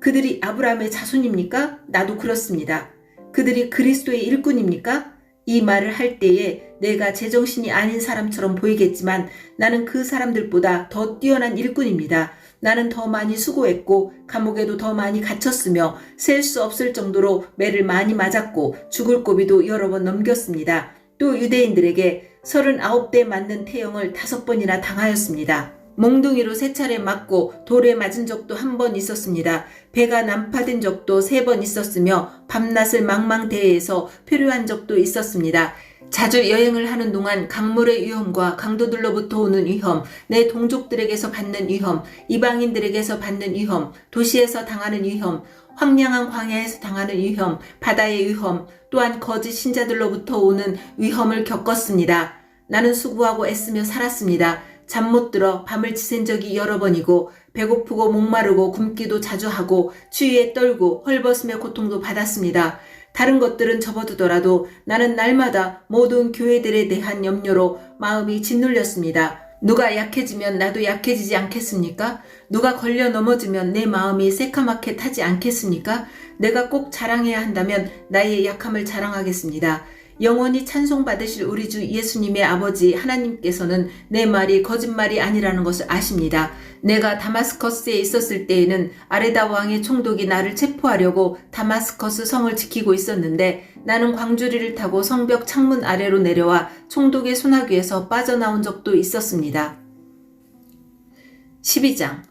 그들이 아브라함의 자손입니까? 나도 그렇습니다. 그들이 그리스도의 일꾼입니까? 이 말을 할 때에 내가 제정신이 아닌 사람처럼 보이겠지만 나는 그 사람들보다 더 뛰어난 일꾼입니다. 나는 더 많이 수고했고 감옥에도 더 많이 갇혔으며 셀 수 없을 정도로 매를 많이 맞았고 죽을 고비도 여러 번 넘겼습니다. 또 유대인들에게 39대 맞는 태형을 5번이나 당하였습니다. 몽둥이로 3차례 맞고 돌에 맞은 적도 1번 있었습니다. 배가 난파된 적도 3번 있었으며 밤낮을 망망대해서 표류한 적도 있었습니다. 자주 여행을 하는 동안 강물의 위험과 강도들로부터 오는 위험, 내 동족들에게서 받는 위험, 이방인들에게서 받는 위험, 도시에서 당하는 위험, 황량한 광야에서 당하는 위험, 바다의 위험, 또한 거짓 신자들로부터 오는 위험을 겪었습니다. 나는 수고하고 애쓰며 살았습니다. 잠 못 들어 밤을 지샌 적이 여러 번이고 배고프고 목마르고 굶기도 자주 하고 추위에 떨고 헐벗음의 고통도 받았습니다. 다른 것들은 접어두더라도 나는 날마다 모든 교회들에 대한 염려로 마음이 짓눌렸습니다. 누가 약해지면 나도 약해지지 않겠습니까? 누가 걸려 넘어지면 내 마음이 새카맣게 타지 않겠습니까? 내가 꼭 자랑해야 한다면 나의 약함을 자랑하겠습니다. 영원히 찬송받으실 우리 주 예수님의 아버지 하나님께서는 내 말이 거짓말이 아니라는 것을 아십니다. 내가 다마스커스에 있었을 때에는 아레다 왕의 총독이 나를 체포하려고 다마스커스 성을 지키고 있었는데 나는 광주리를 타고 성벽 창문 아래로 내려와 총독의 소나귀에서 빠져나온 적도 있었습니다. 12장.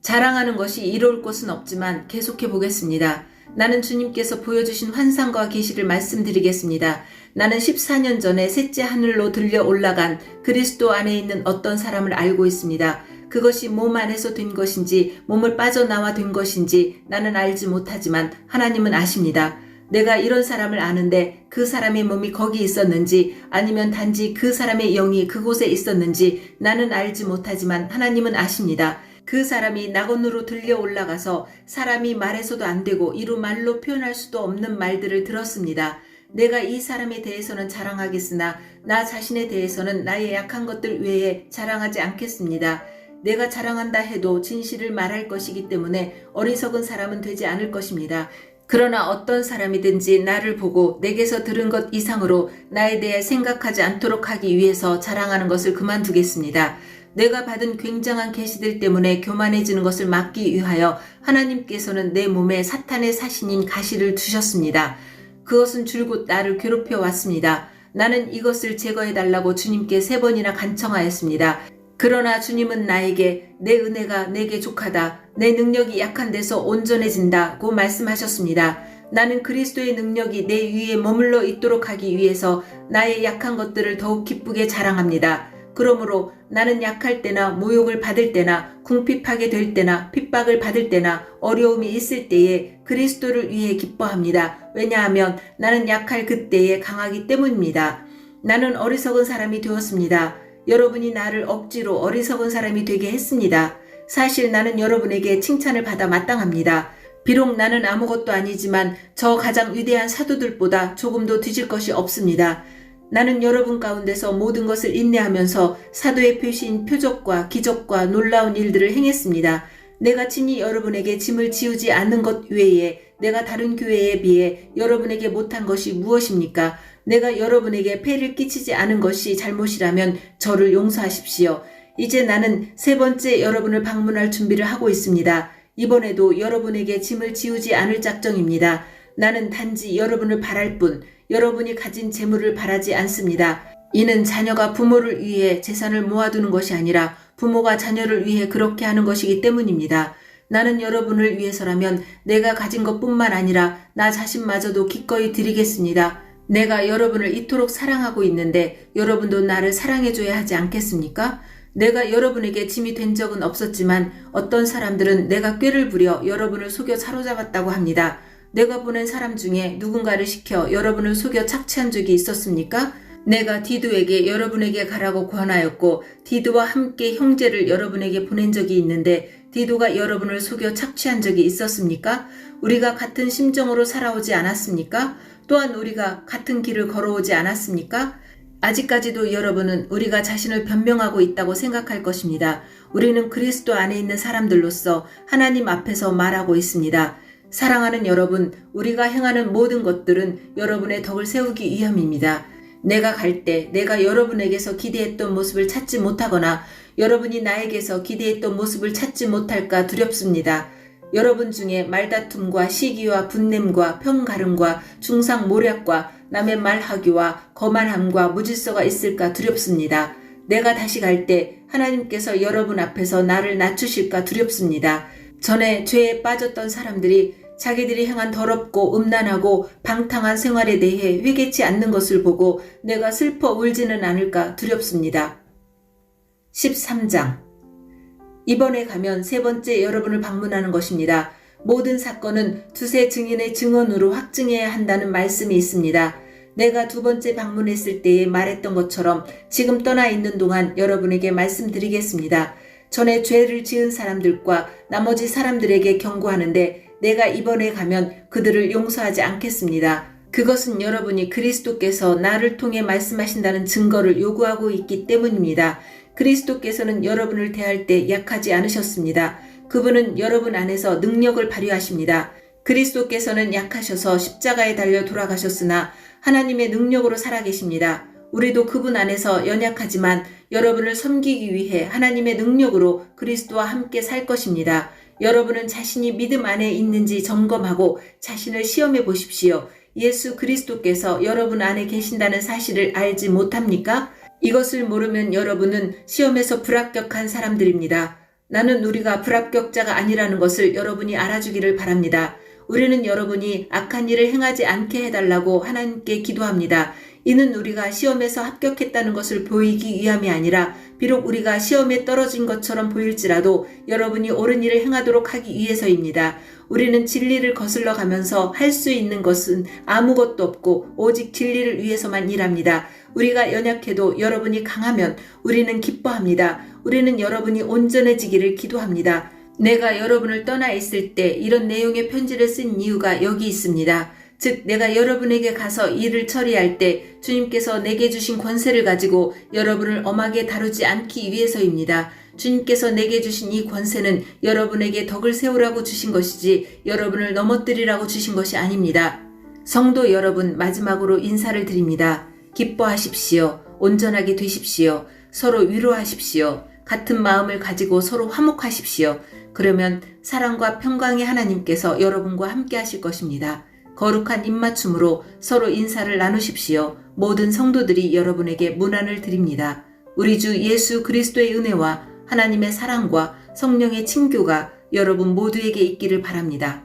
자랑하는 것이 이로울 곳은 없지만 계속해 보겠습니다. 나는 주님께서 보여주신 환상과 계시를 말씀드리겠습니다. 나는 14년 전에 셋째 하늘로 들려 올라간 그리스도 안에 있는 어떤 사람을 알고 있습니다. 그것이 몸 안에서 된 것인지 몸을 빠져나와 된 것인지 나는 알지 못하지만 하나님은 아십니다. 내가 이런 사람을 아는데 그 사람의 몸이 거기 있었는지 아니면 단지 그 사람의 영이 그곳에 있었는지 나는 알지 못하지만 하나님은 아십니다. 그 사람이 낙원으로 들려 올라가서 사람이 말해서도 안 되고 이루 말로 표현할 수도 없는 말들을 들었습니다. 내가 이 사람에 대해서는 자랑하겠으나 나 자신에 대해서는 나의 약한 것들 외에 자랑하지 않겠습니다. 내가 자랑한다 해도 진실을 말할 것이기 때문에 어리석은 사람은 되지 않을 것입니다. 그러나 어떤 사람이든지 나를 보고 내게서 들은 것 이상으로 나에 대해 생각하지 않도록 하기 위해서 자랑하는 것을 그만두겠습니다. 내가 받은 굉장한 계시들 때문에 교만해지는 것을 막기 위하여 하나님께서는 내 몸에 사탄의 사신인 가시를 두셨습니다. 그것은 줄곧 나를 괴롭혀 왔습니다. 나는 이것을 제거해달라고 주님께 3번이나 간청하였습니다. 그러나 주님은 나에게 내 은혜가 내게 족하다. 내 능력이 약한 데서 온전해진다고 말씀하셨습니다. 나는 그리스도의 능력이 내 위에 머물러 있도록 하기 위해서 나의 약한 것들을 더욱 기쁘게 자랑합니다. 그러므로 나는 약할 때나 모욕을 받을 때나 궁핍하게 될 때나 핍박을 받을 때나 어려움이 있을 때에 그리스도를 위해 기뻐합니다. 왜냐하면 나는 약할 그때에 강하기 때문입니다. 나는 어리석은 사람이 되었습니다. 여러분이 나를 억지로 어리석은 사람이 되게 했습니다. 사실 나는 여러분에게 칭찬을 받아 마땅합니다. 비록 나는 아무것도 아니지만 저 가장 위대한 사도들보다 조금도 뒤질 것이 없습니다. 나는 여러분 가운데서 모든 것을 인내하면서 사도의 표시인 표적과 기적과 놀라운 일들을 행했습니다. 내가 친히 여러분에게 짐을 지우지 않는 것 외에 내가 다른 교회에 비해 여러분에게 못한 것이 무엇입니까? 내가 여러분에게 폐를 끼치지 않은 것이 잘못이라면 저를 용서하십시오. 이제 나는 3번째 여러분을 방문할 준비를 하고 있습니다. 이번에도 여러분에게 짐을 지우지 않을 작정입니다. 나는 단지 여러분을 바랄 뿐 여러분이 가진 재물을 바라지 않습니다. 이는 자녀가 부모를 위해 재산을 모아두는 것이 아니라 부모가 자녀를 위해 그렇게 하는 것이기 때문입니다. 나는 여러분을 위해서라면 내가 가진 것뿐만 아니라 나 자신마저도 기꺼이 드리겠습니다. 내가 여러분을 이토록 사랑하고 있는데 여러분도 나를 사랑해줘야 하지 않겠습니까? 내가 여러분에게 짐이 된 적은 없었지만 어떤 사람들은 내가 꾀를 부려 여러분을 속여 사로잡았다고 합니다. 내가 보낸 사람 중에 누군가를 시켜 여러분을 속여 착취한 적이 있었습니까? 내가 디도에게 여러분에게 가라고 권하였고 디도와 함께 형제를 여러분에게 보낸 적이 있는데 디도가 여러분을 속여 착취한 적이 있었습니까? 우리가 같은 심정으로 살아오지 않았습니까? 또한 우리가 같은 길을 걸어오지 않았습니까? 아직까지도 여러분은 우리가 자신을 변명하고 있다고 생각할 것입니다. 우리는 그리스도 안에 있는 사람들로서 하나님 앞에서 말하고 있습니다. 사랑하는 여러분, 우리가 행하는 모든 것들은 여러분의 덕을 세우기 위함입니다. 내가 갈 때 내가 여러분에게서 기대했던 모습을 찾지 못하거나 여러분이 나에게서 기대했던 모습을 찾지 못할까 두렵습니다. 여러분 중에 말다툼과 시기와 분냄과 평가름과 중상모략과 남의 말하기와 거만함과 무질서가 있을까 두렵습니다. 내가 다시 갈 때 하나님께서 여러분 앞에서 나를 낮추실까 두렵습니다. 전에 죄에 빠졌던 사람들이 자기들이 행한 더럽고 음란하고 방탕한 생활에 대해 회개치 않는 것을 보고 내가 슬퍼 울지는 않을까 두렵습니다. 13장. 이번에 가면 세 번째 여러분을 방문하는 것입니다. 모든 사건은 두세 증인의 증언으로 확증해야 한다는 말씀이 있습니다. 내가 두 번째 방문했을 때에 말했던 것처럼 지금 떠나 있는 동안 여러분에게 말씀드리겠습니다. 전에 죄를 지은 사람들과 나머지 사람들에게 경고하는데 내가 이번에 가면 그들을 용서하지 않겠습니다. 그것은 여러분이 그리스도께서 나를 통해 말씀하신다는 증거를 요구하고 있기 때문입니다. 그리스도께서는 여러분을 대할 때 약하지 않으셨습니다. 그분은 여러분 안에서 능력을 발휘하십니다. 그리스도께서는 약하셔서 십자가에 달려 돌아가셨으나 하나님의 능력으로 살아계십니다. 우리도 그분 안에서 연약하지만 여러분을 섬기기 위해 하나님의 능력으로 그리스도와 함께 살 것입니다. 여러분은 자신이 믿음 안에 있는지 점검하고 자신을 시험해 보십시오. 예수 그리스도께서 여러분 안에 계신다는 사실을 알지 못합니까? 이것을 모르면 여러분은 시험에서 불합격한 사람들입니다. 나는 우리가 불합격자가 아니라는 것을 여러분이 알아주기를 바랍니다. 우리는 여러분이 악한 일을 행하지 않게 해달라고 하나님께 기도합니다. 이는 우리가 시험에서 합격했다는 것을 보이기 위함이 아니라 비록 우리가 시험에 떨어진 것처럼 보일지라도 여러분이 옳은 일을 행하도록 하기 위해서입니다. 우리는 진리를 거슬러 가면서 할 수 있는 것은 아무것도 없고 오직 진리를 위해서만 일합니다. 우리가 연약해도 여러분이 강하면 우리는 기뻐합니다. 우리는 여러분이 온전해지기를 기도합니다. 내가 여러분을 떠나 있을 때 이런 내용의 편지를 쓴 이유가 여기 있습니다. 즉 내가 여러분에게 가서 일을 처리할 때 주님께서 내게 주신 권세를 가지고 여러분을 엄하게 다루지 않기 위해서입니다. 주님께서 내게 주신 이 권세는 여러분에게 덕을 세우라고 주신 것이지 여러분을 넘어뜨리라고 주신 것이 아닙니다. 성도 여러분, 마지막으로 인사를 드립니다. 기뻐하십시오. 온전하게 되십시오. 서로 위로하십시오. 같은 마음을 가지고 서로 화목하십시오. 그러면 사랑과 평강의 하나님께서 여러분과 함께 하실 것입니다. 거룩한 입맞춤으로 서로 인사를 나누십시오. 모든 성도들이 여러분에게 문안을 드립니다. 우리 주 예수 그리스도의 은혜와 하나님의 사랑과 성령의 친교가 여러분 모두에게 있기를 바랍니다.